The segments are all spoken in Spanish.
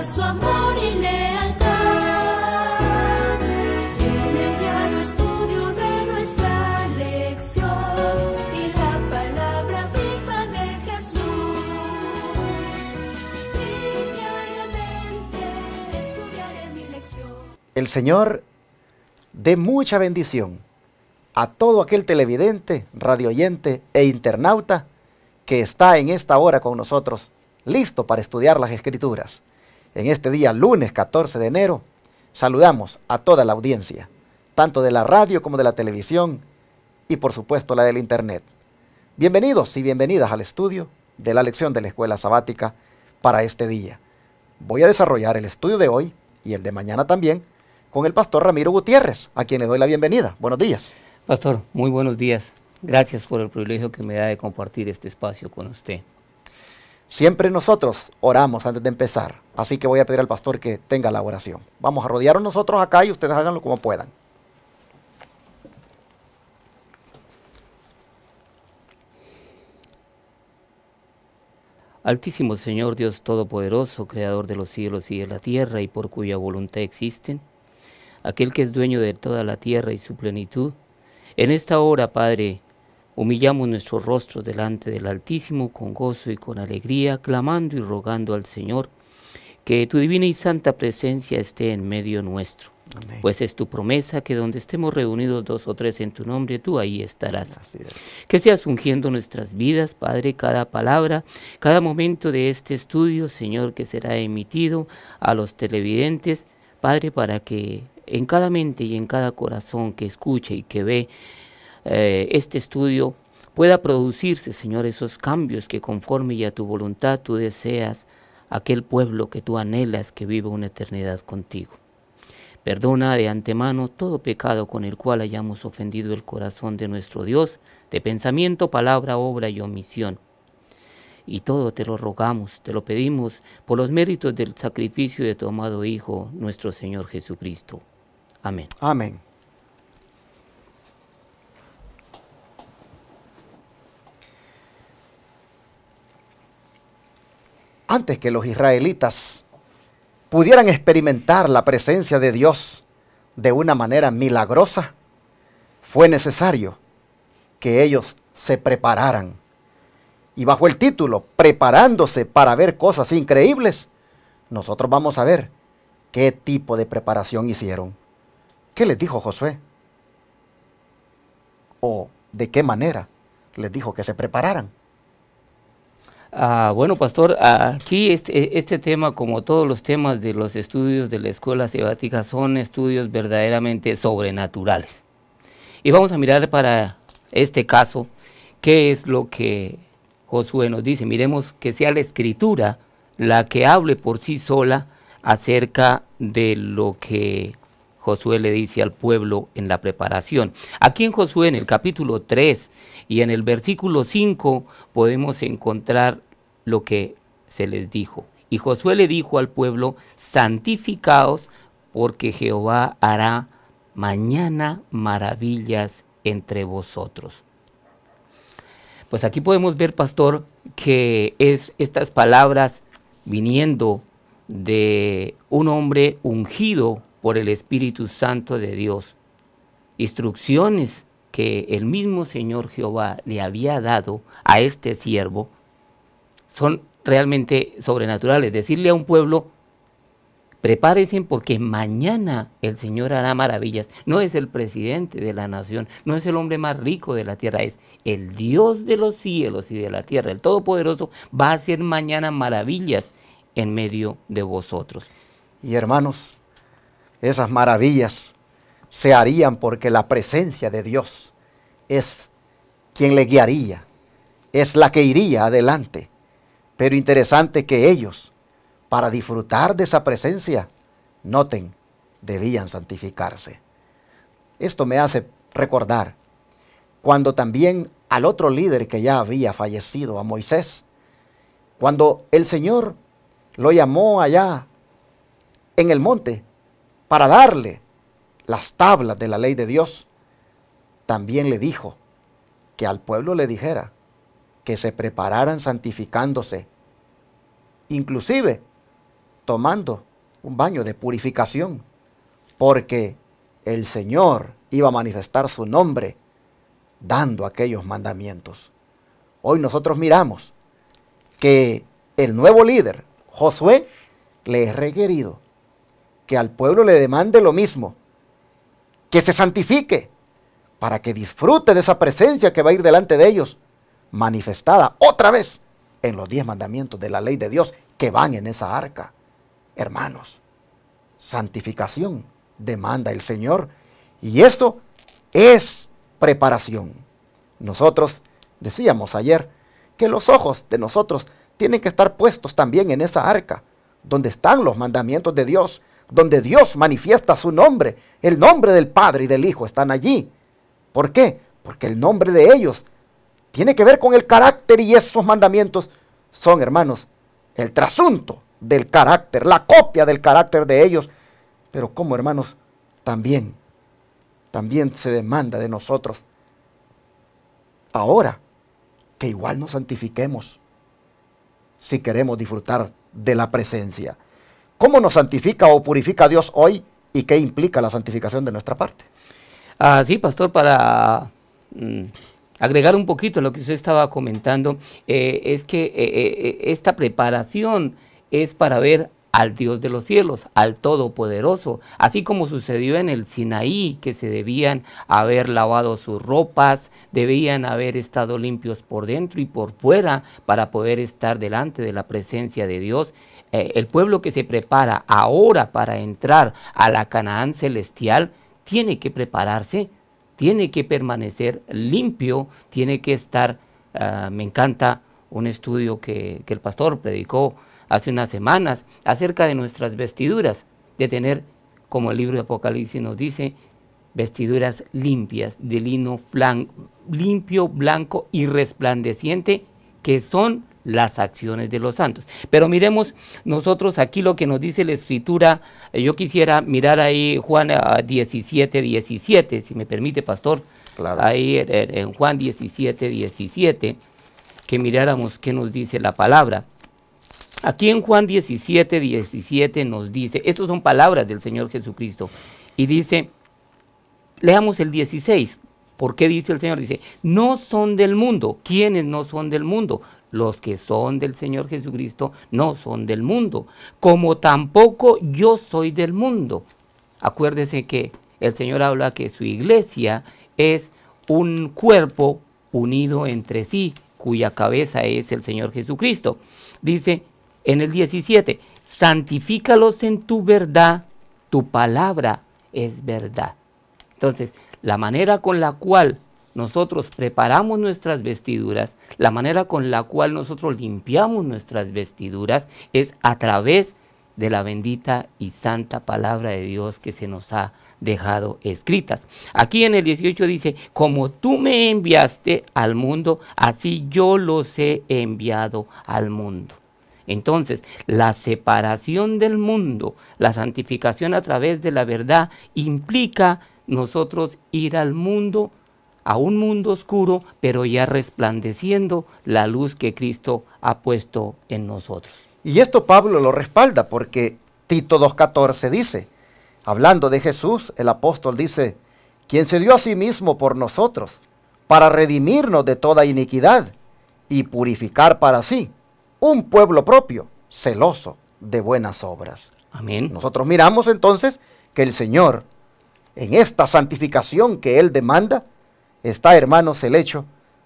refleja su amor y lealtad. En el diario estudio de nuestra lección y la palabra viva de Jesús. Sí, diariamente estudiaré mi lección. El Señor dé mucha bendición a todo aquel televidente, radioyente e internauta que está en esta hora con nosotros, listo para estudiar las Escrituras. En este día, lunes 14 de enero, saludamos a toda la audiencia, tanto de la radio como de la televisión y por supuesto la del internet. Bienvenidos y bienvenidas al estudio de la lección de la Escuela Sabática para este día. Voy a desarrollar el estudio de hoy y el de mañana también con el pastor Ramiro Gutiérrez, a quien le doy la bienvenida. Buenos días. Pastor, muy buenos días. Gracias por el privilegio que me da de compartir este espacio con usted. Siempre nosotros oramos antes de empezar, así que voy a pedir al pastor que tenga la oración. Vamos a rodearnos nosotros acá y ustedes háganlo como puedan. Altísimo Señor Dios Todopoderoso, Creador de los cielos y de la tierra y por cuya voluntad existen, aquel que es dueño de toda la tierra y su plenitud, en esta hora, Padre, humillamos nuestros rostros delante del Altísimo con gozo y con alegría, clamando y rogando al Señor que tu divina y santa presencia esté en medio nuestro. Amén. Pues es tu promesa que donde estemos reunidos 2 o 3 en tu nombre, tú ahí estarás. Así es. Que seas ungiendo nuestras vidas, Padre, cada palabra, cada momento de este estudio, Señor, que será emitido a los televidentes, Padre, para que en cada mente y en cada corazón que escuche y que ve este estudio pueda producirse, Señor, esos cambios que conforme y a tu voluntad tú deseas, aquel pueblo que tú anhelas que viva una eternidad contigo. Perdona de antemano todo pecado con el cual hayamos ofendido el corazón de nuestro Dios, de pensamiento, palabra, obra y omisión. Y todo te lo rogamos, te lo pedimos por los méritos del sacrificio de tu amado Hijo, nuestro Señor Jesucristo. Amén. Amén. Antes que los israelitas pudieran experimentar la presencia de Dios de una manera milagrosa, fue necesario que ellos se prepararan. Y bajo el título, preparándose para ver cosas increíbles, nosotros vamos a ver qué tipo de preparación hicieron. ¿Qué les dijo Josué? ¿O de qué manera les dijo que se prepararan? Bueno, pastor, aquí este tema, como todos los temas de los estudios de la Escuela Sabática, son estudios verdaderamente sobrenaturales. Y vamos a mirar para este caso qué es lo que Josué nos dice. Miremos que sea la Escritura la que hable por sí sola acerca de lo que Josué le dice al pueblo en la preparación. Aquí en Josué, en el capítulo 3 y en el versículo 5, podemos encontrar lo que se les dijo. Y Josué le dijo al pueblo: santificaos, porque Jehová hará mañana maravillas entre vosotros. Pues aquí podemos ver, pastor, que es estas palabras viniendo de un hombre ungido por el Espíritu Santo de Dios, instrucciones que el mismo Señor Jehová le había dado a este siervo, son realmente sobrenaturales. Decirle a un pueblo: prepárense porque mañana el Señor hará maravillas. No es el presidente de la nación, no es el hombre más rico de la tierra, es el Dios de los cielos y de la tierra, el Todopoderoso, va a hacer mañana maravillas en medio de vosotros. Y hermanos, esas maravillas se harían porque la presencia de Dios es quien le guiaría, es la que iría adelante. Pero interesante que ellos, para disfrutar de esa presencia, noten, debían santificarse. Esto me hace recordar cuando también al otro líder que ya había fallecido, a Moisés, cuando el Señor lo llamó allá en el monte para darle las tablas de la ley de Dios, también le dijo que al pueblo le dijera que se prepararan santificándose. Inclusive tomando un baño de purificación, porque el Señor iba a manifestar su nombre dando aquellos mandamientos. Hoy nosotros miramos que el nuevo líder, Josué, le es requerido que al pueblo le demande lo mismo, que se santifique para que disfrute de esa presencia que va a ir delante de ellos, manifestada otra vez en los 10 mandamientos de la ley de Dios que van en esa arca. Hermanos, santificación demanda el Señor, y esto es preparación. Nosotros decíamos ayer que los ojos de nosotros tienen que estar puestos también en esa arca, donde están los mandamientos de Dios, donde Dios manifiesta su nombre, el nombre del Padre y del Hijo están allí. ¿Por qué? Porque el nombre de ellos tiene que ver con el carácter, y esos mandamientos son, hermanos, el trasunto del carácter, la copia del carácter de ellos. Pero como, hermanos, también se demanda de nosotros ahora que igual nos santifiquemos si queremos disfrutar de la presencia. ¿Cómo nos santifica o purifica Dios hoy y qué implica la santificación de nuestra parte? Sí, pastor, para agregar un poquito a lo que usted estaba comentando, es que esta preparación es para ver al Dios de los cielos, al Todopoderoso, así como sucedió en el Sinaí, que se debían haber lavado sus ropas, debían haber estado limpios por dentro y por fuera para poder estar delante de la presencia de Dios. El pueblo que se prepara ahora para entrar a la Canaán celestial tiene que prepararse, tiene que permanecer limpio, tiene que estar, me encanta un estudio que el pastor predicó hace unas semanas acerca de nuestras vestiduras, de tener, como el libro de Apocalipsis nos dice, vestiduras limpias, de lino limpio, blanco y resplandeciente, que son las acciones de los santos. Pero miremos nosotros aquí lo que nos dice la Escritura. Yo quisiera mirar ahí Juan 17:17, si me permite, pastor. Claro. Ahí en Juan 17:17, que miráramos qué nos dice la palabra. Aquí en Juan 17:17 nos dice, estas son palabras del Señor Jesucristo, y dice, leamos el 16, ¿por qué dice el Señor? Dice, no son del mundo. ¿Quiénes no son del mundo? Los que son del Señor Jesucristo no son del mundo, como tampoco yo soy del mundo. Acuérdese que el Señor habla que su iglesia es un cuerpo unido entre sí, cuya cabeza es el Señor Jesucristo. Dice en el 17, santifícalos en tu verdad, tu palabra es verdad. Entonces, la manera con la cual nosotros preparamos nuestras vestiduras, la manera con la cual nosotros limpiamos nuestras vestiduras es a través de la bendita y santa palabra de Dios que se nos ha dejado escritas. Aquí en el 18 dice, como tú me enviaste al mundo, así yo los he enviado al mundo. Entonces, la separación del mundo, la santificación a través de la verdad, implica nosotros ir al mundo, a un mundo oscuro, pero ya resplandeciendo la luz que Cristo ha puesto en nosotros. Y esto Pablo lo respalda porque Tito 2:14 dice, hablando de Jesús, el apóstol dice, quien se dio a sí mismo por nosotros, para redimirnos de toda iniquidad y purificar para sí un pueblo propio, celoso de buenas obras. Amén. Nosotros miramos entonces que el Señor, en esta santificación que Él demanda, está, hermanos, el hecho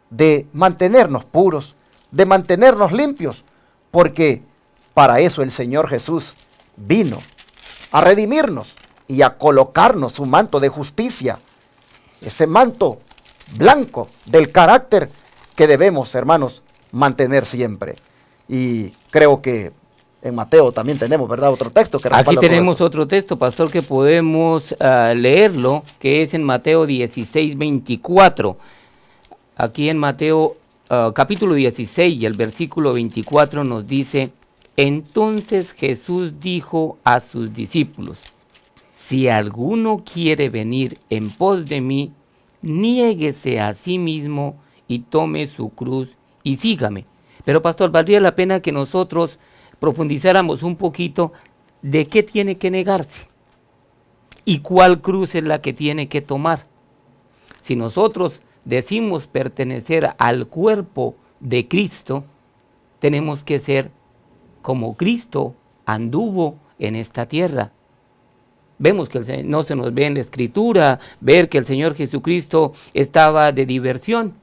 de mantenernos puros, de mantenernos limpios, porque para eso el Señor Jesús vino a redimirnos y a colocarnos su manto de justicia, ese manto blanco del carácter que debemos, hermanos, mantener siempre. Y creo que en Mateo también tenemos, ¿verdad?, otro texto que aquí tenemos otro texto, pastor, que podemos leerlo, que es en Mateo 16:24. Aquí en Mateo capítulo 16 y el versículo 24 nos dice, entonces Jesús dijo a sus discípulos, si alguno quiere venir en pos de mí, niéguese a sí mismo y tome su cruz y sígame. Pero pastor, valdría la pena que nosotros profundizáramos un poquito de qué tiene que negarse y cuál cruz es la que tiene que tomar. Si nosotros decimos pertenecer al cuerpo de Cristo, tenemos que ser como Cristo anduvo en esta tierra. Vemos que no se nos ve en la Escritura, ver que el Señor Jesucristo estaba de diversión.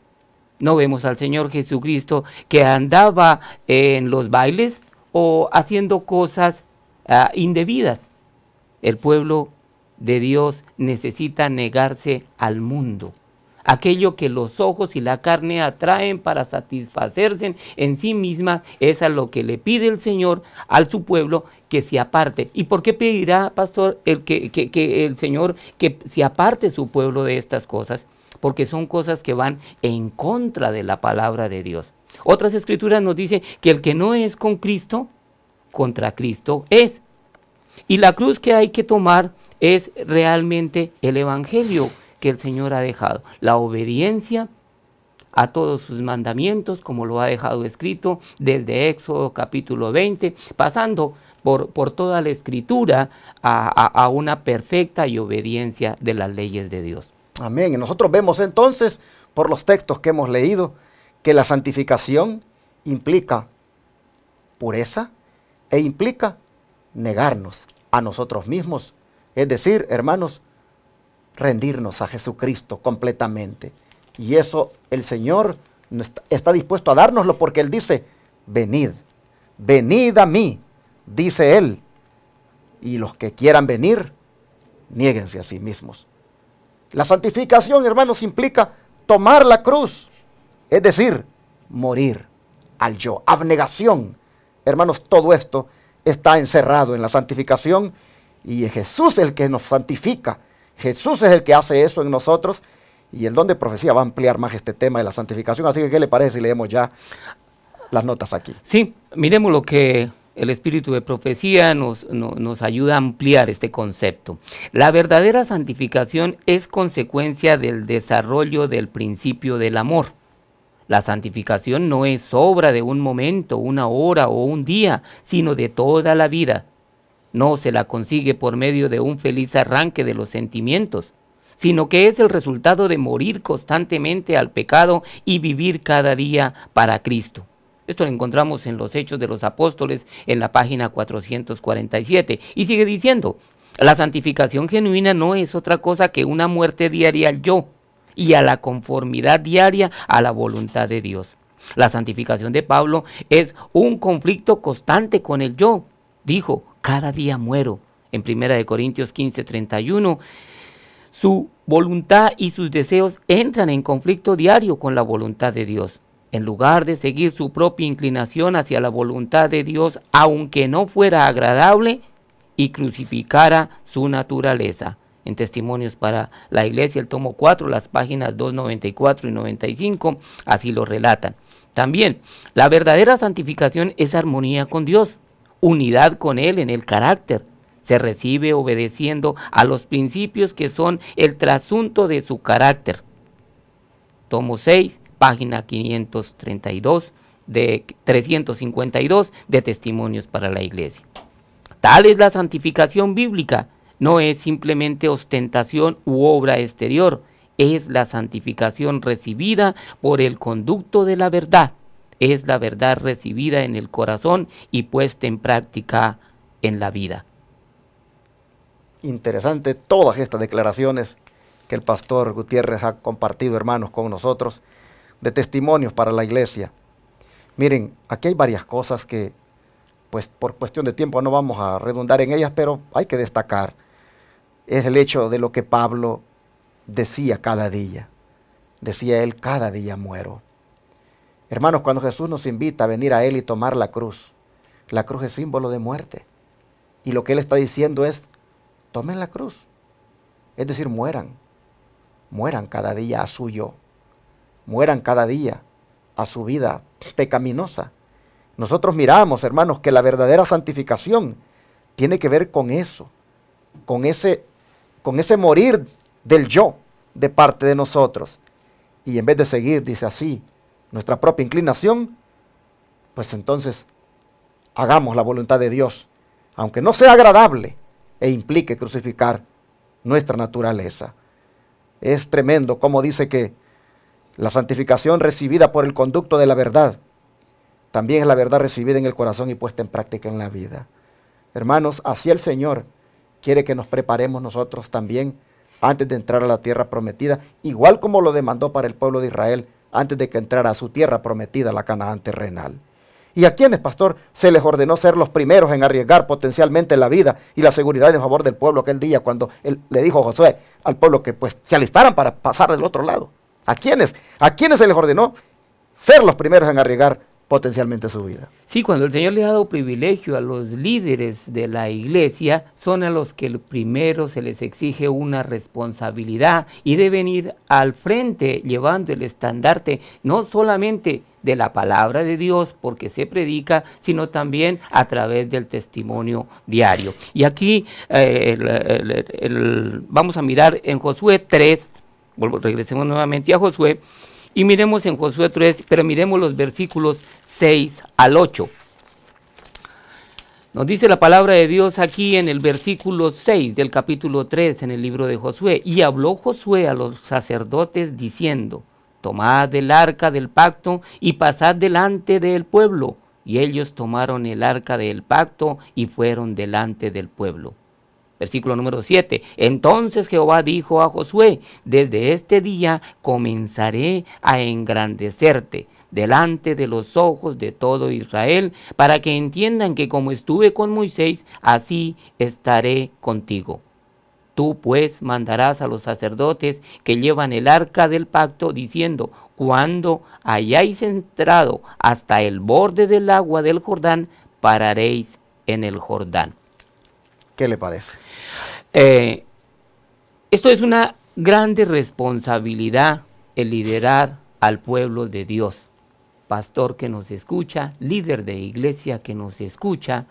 No vemos al Señor Jesucristo que andaba en los bailes o haciendo cosas indebidas. El pueblo de Dios necesita negarse al mundo. Aquello que los ojos y la carne atraen para satisfacerse en sí misma, es a lo que le pide el Señor a su pueblo que se aparte. ¿Y por qué pedirá, pastor, que el Señor que se aparte su pueblo de estas cosas? Porque son cosas que van en contra de la palabra de Dios. Otras escrituras nos dicen que el que no es con Cristo, contra Cristo es. Y la cruz que hay que tomar es realmente el evangelio que el Señor ha dejado, la obediencia a todos sus mandamientos, como lo ha dejado escrito desde Éxodo capítulo 20, pasando por toda la escritura a una perfecta y obediencia de las leyes de Dios. Amén. Y nosotros vemos entonces, por los textos que hemos leído, que la santificación implica pureza e implica negarnos a nosotros mismos. Es decir, hermanos, rendirnos a Jesucristo completamente. Y eso el Señor está dispuesto a dárnoslo, porque Él dice, venid, venid a mí, dice Él. Y los que quieran venir, niéguense a sí mismos. La santificación, hermanos, implica tomar la cruz, es decir, morir al yo, abnegación. Hermanos, todo esto está encerrado en la santificación, y Jesús es el que nos santifica. Jesús es el que hace eso en nosotros, y el don de profecía va a ampliar más este tema de la santificación. Así que, ¿qué le parece si leemos ya las notas aquí? Sí, miremos lo que el espíritu de profecía nos ayuda a ampliar este concepto. La verdadera santificación es consecuencia del desarrollo del principio del amor. La santificación no es obra de un momento, una hora o un día, sino de toda la vida. No se la consigue por medio de un feliz arranque de los sentimientos, sino que es el resultado de morir constantemente al pecado y vivir cada día para Cristo. Esto lo encontramos en los Hechos de los Apóstoles, en la página 447. Y sigue diciendo, la santificación genuina no es otra cosa que una muerte diaria al yo y a la conformidad diaria a la voluntad de Dios. La santificación de Pablo es un conflicto constante con el yo. Dijo, cada día muero. En 1 Corintios 15:31, su voluntad y sus deseos entran en conflicto diario con la voluntad de Dios. En lugar de seguir su propia inclinación hacia la voluntad de Dios, aunque no fuera agradable, y crucificara su naturaleza. En Testimonios para la Iglesia, el tomo 4, las páginas 294 y 95, así lo relatan. También, la verdadera santificación es armonía con Dios, unidad con Él en el carácter. Se recibe obedeciendo a los principios que son el trasunto de su carácter. Tomo 6, página 532, de 352 de Testimonios para la Iglesia. Tal es la santificación bíblica. No es simplemente ostentación u obra exterior, es la santificación recibida por el conducto de la verdad. Es la verdad recibida en el corazón y puesta en práctica en la vida. Interesante todas estas declaraciones que el pastor Gutiérrez ha compartido, hermanos, con nosotros, de testimonios para la iglesia. Miren, aquí hay varias cosas que, pues por cuestión de tiempo no vamos a redundar en ellas, pero hay que destacar. Es el hecho de lo que Pablo decía cada día. Decía él, cada día muero. Hermanos, cuando Jesús nos invita a venir a Él y tomar la cruz es símbolo de muerte. Y lo que Él está diciendo es, tomen la cruz. Es decir, mueran cada día a su yo. Mueran cada día a su vida pecaminosa. Nosotros miramos, hermanos, que la verdadera santificación tiene que ver con eso, con ese morir del yo de parte de nosotros. Y en vez de seguir, dice así, nuestra propia inclinación, pues entonces hagamos la voluntad de Dios, aunque no sea agradable e implique crucificar nuestra naturaleza. Es tremendo como dice que la santificación recibida por el conducto de la verdad, también es la verdad recibida en el corazón y puesta en práctica en la vida. Hermanos, así el Señor quiere que nos preparemos nosotros también antes de entrar a la tierra prometida, igual como lo demandó para el pueblo de Israel antes de que entrara a su tierra prometida, la Canaán terrenal. ¿Y a quienes, pastor, se les ordenó ser los primeros en arriesgar potencialmente la vida y la seguridad en favor del pueblo aquel día cuando él le dijo a Josué al pueblo que pues se alistaran para pasar del otro lado? ¿A quiénes? ¿A quiénes se les ordenó ser los primeros en arriesgar potencialmente su vida? Sí, cuando el Señor le ha dado privilegio a los líderes de la iglesia, son a los que primero se les exige una responsabilidad y deben ir al frente llevando el estandarte, no solamente de la palabra de Dios, porque se predica, sino también a través del testimonio diario. Y aquí vamos a mirar en Josué 3, regresemos nuevamente a Josué, y miremos en Josué 3, pero miremos los versículos 6 al 8. Nos dice la palabra de Dios aquí en el versículo 6 del capítulo 3 en el libro de Josué. Y habló Josué a los sacerdotes diciendo: tomad el arca del pacto y pasad delante del pueblo. Y ellos tomaron el arca del pacto y fueron delante del pueblo. Versículo número 7. Entonces Jehová dijo a Josué: desde este día comenzaré a engrandecerte delante de los ojos de todo Israel, para que entiendan que como estuve con Moisés, así estaré contigo. Tú pues mandarás a los sacerdotes que llevan el arca del pacto, diciendo: cuando hayáis entrado hasta el borde del agua del Jordán, pararéis en el Jordán. ¿Qué le parece? Esto es una grande responsabilidad, el liderar al pueblo de Dios. Pastor que nos escucha, líder de iglesia que nos escucha,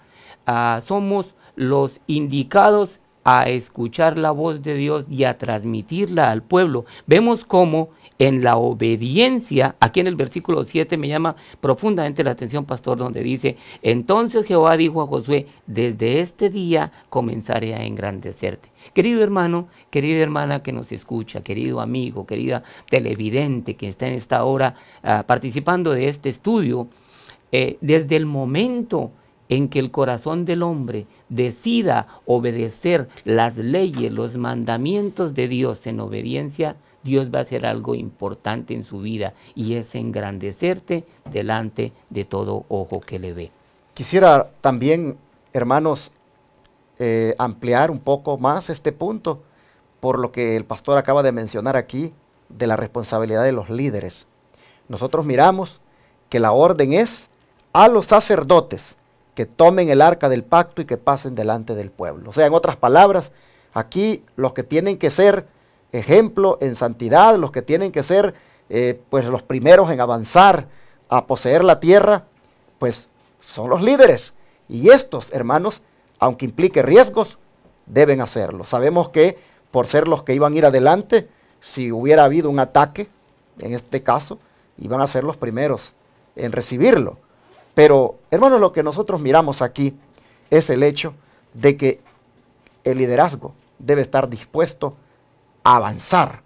somos los indicados a escuchar la voz de Dios y a transmitirla al pueblo. Vemos cómo en la obediencia, aquí en el versículo 7 me llama profundamente la atención, pastor, donde dice: entonces Jehová dijo a Josué: desde este día comenzaré a engrandecerte. Querido hermano, querida hermana que nos escucha, querido amigo, querida televidente que está en esta hora participando de este estudio, desde el momento en que el corazón del hombre decida obedecer las leyes, los mandamientos de Dios en obediencia, Dios va a hacer algo importante en su vida, y es engrandecerte delante de todo ojo que le ve. Quisiera también, hermanos, ampliar un poco más este punto por lo que el pastor acaba de mencionar aquí de la responsabilidad de los líderes. Nosotros miramos que la orden es a los sacerdotes que tomen el arca del pacto y que pasen delante del pueblo. O sea, en otras palabras, aquí los que tienen que ser ejemplo en santidad, los que tienen que ser pues los primeros en avanzar a poseer la tierra, pues son los líderes. Y estos, hermanos, aunque implique riesgos, deben hacerlo. Sabemos que por ser los que iban a ir adelante, si hubiera habido un ataque, en este caso, iban a ser los primeros en recibirlo. Pero, hermanos, lo que nosotros miramos aquí es el hecho de que el liderazgo debe estar dispuesto a avanzar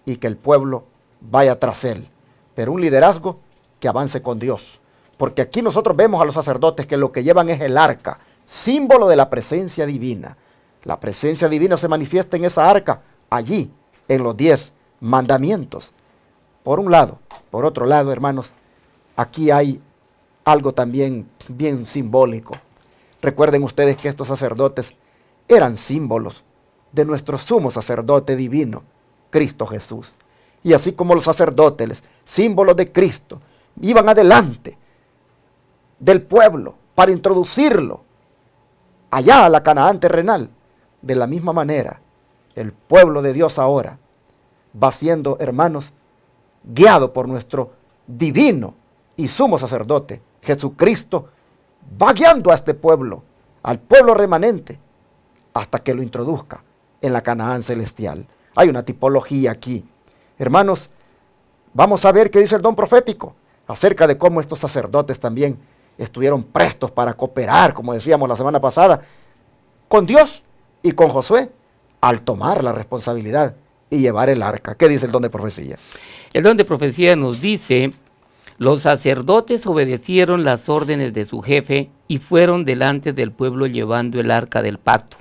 y que el pueblo vaya tras él. Pero un liderazgo que avance con Dios. Porque aquí nosotros vemos a los sacerdotes que lo que llevan es el arca, símbolo de la presencia divina. La presencia divina se manifiesta en esa arca, allí, en los 10 mandamientos. Por un lado. Por otro lado, hermanos, aquí hay algo también bien simbólico. Recuerden ustedes que estos sacerdotes eran símbolos de nuestro sumo sacerdote divino, Cristo Jesús. Y así como los sacerdotes, símbolos de Cristo, iban adelante del pueblo para introducirlo allá a la Canaán terrenal, de la misma manera, el pueblo de Dios ahora va siendo, hermanos, guiado por nuestro divino y sumo sacerdote, Jesucristo, va guiando a este pueblo, al pueblo remanente, hasta que lo introduzca en la Canaán celestial. Hay una tipología aquí. Hermanos, vamos a ver qué dice el don profético acerca de cómo estos sacerdotes también estuvieron prestos para cooperar, como decíamos la semana pasada, con Dios y con Josué, al tomar la responsabilidad y llevar el arca. ¿Qué dice el don de profecía? El don de profecía nos dice: los sacerdotes obedecieron las órdenes de su jefe y fueron delante del pueblo llevando el arca del pacto.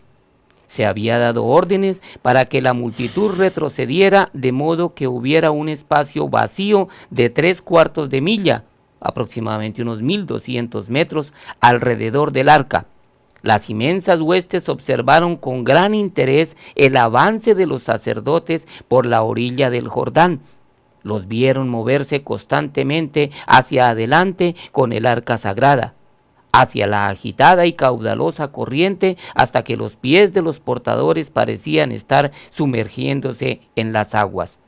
Se había dado órdenes para que la multitud retrocediera, de modo que hubiera un espacio vacío de 3/4 de milla, aproximadamente unos 1200 metros, alrededor del arca. Las inmensas huestes observaron con gran interés el avance de los sacerdotes por la orilla del Jordán. Los vieron moverse constantemente hacia adelante con el arca sagrada, hacia la agitada y caudalosa corriente, hasta que los pies de los portadores parecían estar sumergiéndose en las aguas.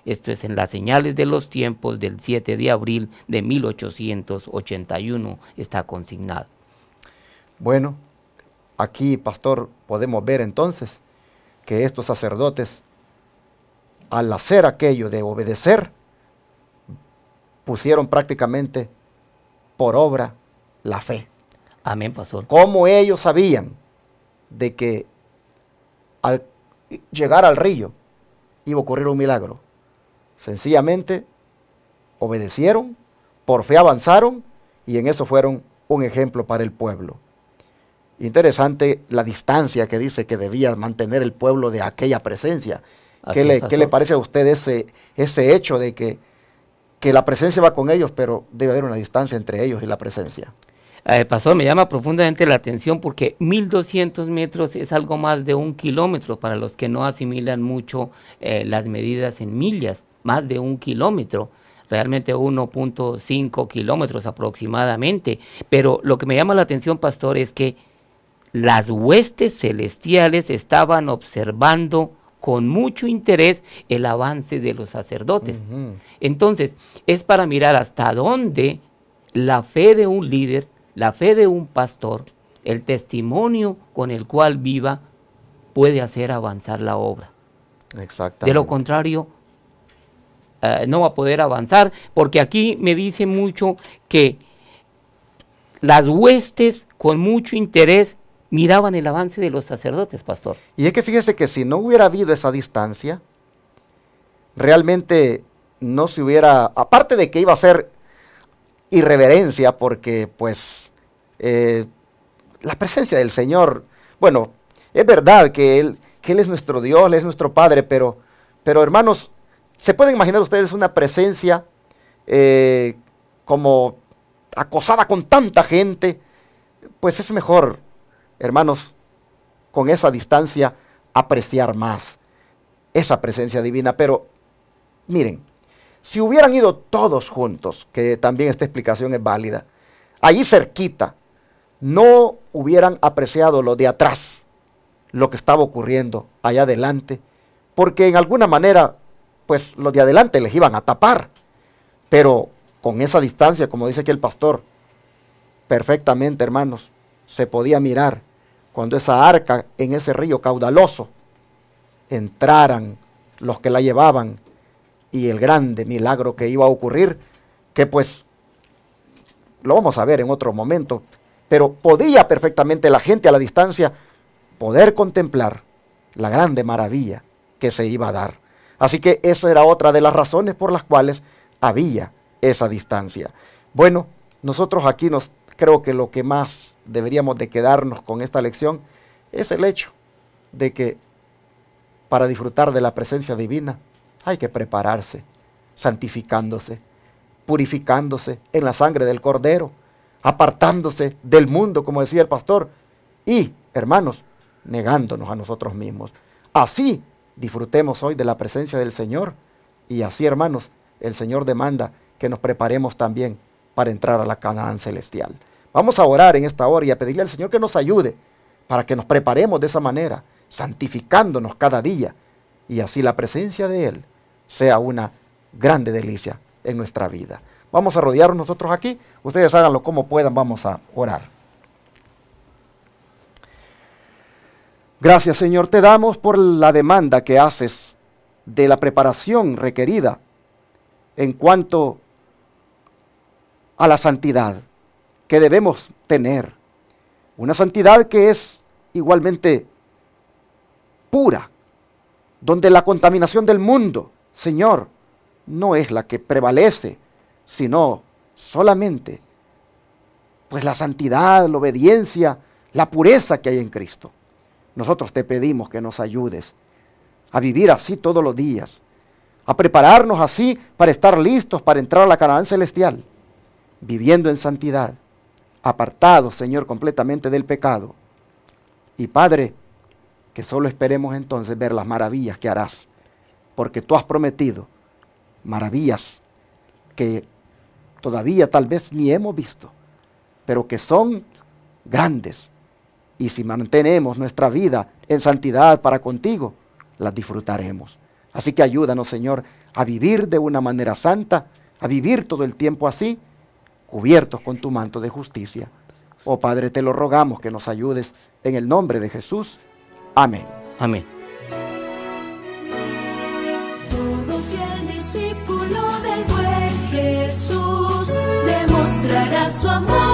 Esto es en las señales de los tiempos del 7 de abril de 1881, está consignado. Bueno, aquí, pastor, podemos ver entonces que estos sacerdotes, al hacer aquello de obedecer, pusieron prácticamente por obra la fe. Amén, pastor. ¿Cómo ellos sabían de que al llegar al río iba a ocurrir un milagro? Sencillamente obedecieron, por fe avanzaron, y en eso fueron un ejemplo para el pueblo. Interesante la distancia que dice que debía mantener el pueblo de aquella presencia. ¿Qué le parece a usted ese hecho de que la presencia va con ellos, pero debe haber una distancia entre ellos y la presencia? Pastor, me llama profundamente la atención porque 1200 metros es algo más de 1 kilómetro para los que no asimilan mucho las medidas en millas, más de 1 kilómetro, realmente 1.5 kilómetros aproximadamente. Pero lo que me llama la atención, pastor, es que las huestes celestiales estaban observando con mucho interés el avance de los sacerdotes. Entonces, es para mirar hasta dónde la fe de un líder, la fe de un pastor, el testimonio con el cual viva, puede hacer avanzar la obra. Exactamente. De lo contrario, no va a poder avanzar, porque aquí me dice mucho que las huestes con mucho interés miraban el avance de los sacerdotes, pastor. Y es que fíjese que si no hubiera habido esa distancia, realmente no se hubiera, aparte de que iba a ser irreverencia, porque pues la presencia del Señor, bueno, es verdad que Él es nuestro Dios, Él es nuestro Padre, pero hermanos, ¿se pueden imaginar ustedes una presencia como acosada con tanta gente? Pues es mejor, hermanos, con esa distancia apreciar más esa presencia divina. Pero miren, si hubieran ido todos juntos, que también esta explicación es válida, allí cerquita, no hubieran apreciado lo de atrás, lo que estaba ocurriendo allá adelante, porque en alguna manera, pues los de adelante les iban a tapar. Pero con esa distancia, como dice aquí el pastor, perfectamente, hermanos, se podía mirar cuando esa arca en ese río caudaloso entraran los que la llevaban, y el grande milagro que iba a ocurrir, que pues lo vamos a ver en otro momento, pero podía perfectamente la gente a la distancia poder contemplar la grande maravilla que se iba a dar. Así que eso era otra de las razones por las cuales había esa distancia. Bueno, nosotros aquí creo que lo que más deberíamos de quedarnos con esta lección es el hecho de que para disfrutar de la presencia divina hay que prepararse, santificándose, purificándose en la sangre del Cordero, apartándose del mundo, como decía el pastor, y, hermanos, negándonos a nosotros mismos. Así disfrutemos hoy de la presencia del Señor, y así, hermanos, el Señor demanda que nos preparemos también para entrar a la Canaán celestial. Vamos a orar en esta hora y a pedirle al Señor que nos ayude para que nos preparemos de esa manera, santificándonos cada día, y así la presencia de Él sea una grande delicia en nuestra vida. Vamos a rodearnos nosotros aquí, ustedes háganlo como puedan, vamos a orar. Gracias, Señor, te damos por la demanda que haces de la preparación requerida en cuanto a la santidad. que debemos tener. Una santidad que es igualmente pura, donde la contaminación del mundo, Señor, no es la que prevalece, sino solamente pues la santidad, la obediencia, la pureza que hay en Cristo. Nosotros te pedimos que nos ayudes a vivir así todos los días, a prepararnos así para estar listos para entrar a la Canaán celestial, viviendo en santidad, apartados, Señor, completamente del pecado. Y Padre, que solo esperemos entonces ver las maravillas que harás, porque tú has prometido maravillas que todavía tal vez ni hemos visto, pero que son grandes. Y si mantenemos nuestra vida en santidad para contigo, las disfrutaremos. Así que ayúdanos, Señor, a vivir de una manera santa, a vivir todo el tiempo así, cubiertos con tu manto de justicia. Oh Padre, te lo rogamos que nos ayudes en el nombre de Jesús. Amén. Amén. Todo fiel discípulo del buen Jesús demostrará su amor.